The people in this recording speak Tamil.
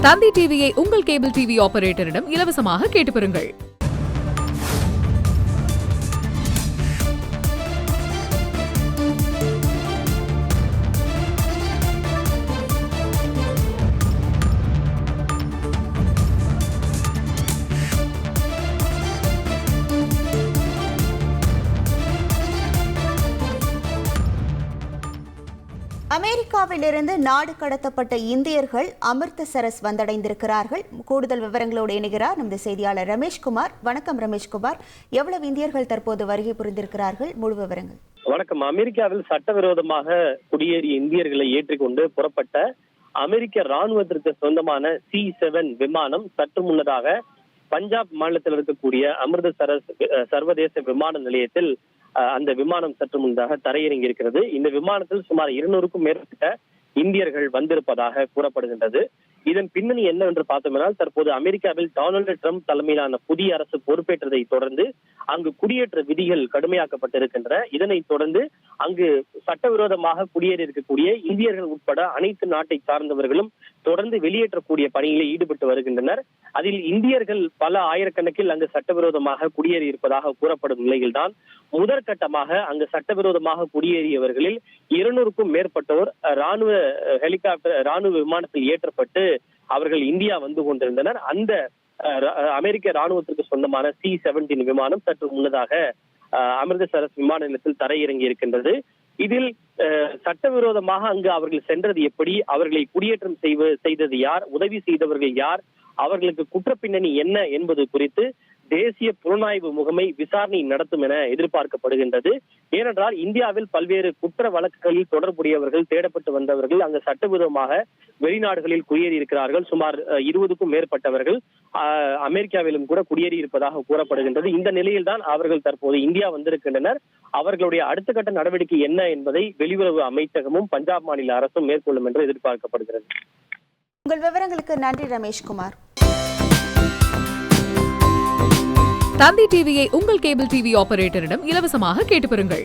தந்தி டிவியை உங்கள் கேபிள் டிவி ஆபரேட்டரிடம் இலவசமாக கேட்டு பெறுங்கள். அமெரிக்காவிலிருந்து நாடு கடத்தப்பட்ட இந்தியர்கள் அமிர்தசரஸ் வந்தடைந்திருக்கிறார்கள். கூடுதல் விவரங்களோடு இணைகிறார் நமது செய்தியாளர் ரமேஷ்குமார். வணக்கம் ரமேஷ்குமார், எவ்வளவு இந்தியர்கள் தற்போது வருகை புரிந்திருக்கிறார்கள்? முழு விவரங்கள். வணக்கம். அமெரிக்காவில் சட்டவிரோதமாக குடியேறிய இந்தியர்களை ஏற்றிக்கொண்டு புறப்பட்ட அமெரிக்க ராணுவத்திற்கு சொந்தமான C-7 விமானம் சற்று முன்னதாக பஞ்சாப் மாநிலத்தில் இருக்கக்கூடிய அமிர்தசரஸ் சர்வதேச விமான நிலையத்தில் அந்த விமானம் சற்று முன்னதாக தரையிறங்கி இருக்கிறது. இந்த விமானத்தில் சுமார் 200க்கும் மேற்பட்ட இந்தியர்கள் வந்திருப்பதாக கூறப்படுகின்றது. இதன் பின்னணி என்னவென்று பார்த்தோம்னால், தற்போது அமெரிக்காவில் டொனால்டு ட்ரம்ப் தலைமையிலான புதிய அரசு பொறுப்பேற்றதை தொடர்ந்து அங்கு குடியேற்ற விதிகள் கடுமையாக்கப்பட்டிருக்கின்றன. இதனைத் தொடர்ந்து அங்கு சட்டவிரோதமாக குடியேறி இருக்கக்கூடிய இந்தியர்கள் உட்பட அனைத்து நாட்டை சார்ந்தவர்களும் தொடர்ந்து வெளியேற்றக்கூடிய பணியில் ஈடுபட்டு வருகின்றனர். அதில் இந்தியர்கள் பல ஆயிரக்கணக்கில் அங்கு சட்டவிரோதமாக குடியேறி இருப்பதாக கூறப்படும் நிலையில்தான் முதற்கட்டமாக அங்கு சட்டவிரோதமாக குடியேறியவர்களில் 200க்கும் மேற்பட்டோர் ராணுவ விமானத்தில் ஏற்றப்பட்டு அவர்கள் இந்தியா வந்து கொண்டிருந்தனர். அந்த அமெரிக்க ராணுவத்திற்கு சொந்தமான C-17 விமானம் சற்று முன்னதாக அமிர்தசரஸ் விமான நிலையத்தில் தரையிறங்கி இருக்கின்றது. இதில் சட்டவிரோதமாக அங்கு அவர்கள் சென்றது எப்படி, அவர்களை குடியேற்றம் செய்தது யார், உதவி செய்தவர்கள் யார், அவர்களுக்கு குற்றப்பின்னணி என்ன என்பது குறித்து தேசிய புலனாய்வு முகமை விசாரணை நடத்தும் என எதிர்பார்க்கப்படுகின்றது. ஏனென்றால் இந்தியாவில் பல்வேறு குற்ற வழக்குகளில் தொடர்புடையவர்கள் தேடப்பட்டு வந்தவர்கள் அங்கு சட்டவிரோதமாக வெளிநாடுகளில் குடியேறி இருக்கிறார்கள். சுமார் 20க்கும் மேற்பட்டவர்கள் அமெரிக்காவிலும் கூட குடியேறி இருப்பதாக கூறப்படுகின்றது. இந்த நிலையில்தான் அவர்கள் தற்போது இந்தியா வந்திருக்கின்றனர். அவர்களுடைய அடுத்த கட்ட நடவடிக்கை என்ன என்பதை வெளியுறவு அமைச்சகமும் பஞ்சாப் மாநில அரசும் மேற்கொள்ளும் என்று எதிர்பார்க்கப்படுகிறது. உங்கள் விவரங்களுக்கு நன்றி ரமேஷ்குமார். தந்தி டிவியை உங்கள் கேபிள் டிவி ஆபரேட்டரிடம் இலவசமாக கேட்டு பெறுங்கள்.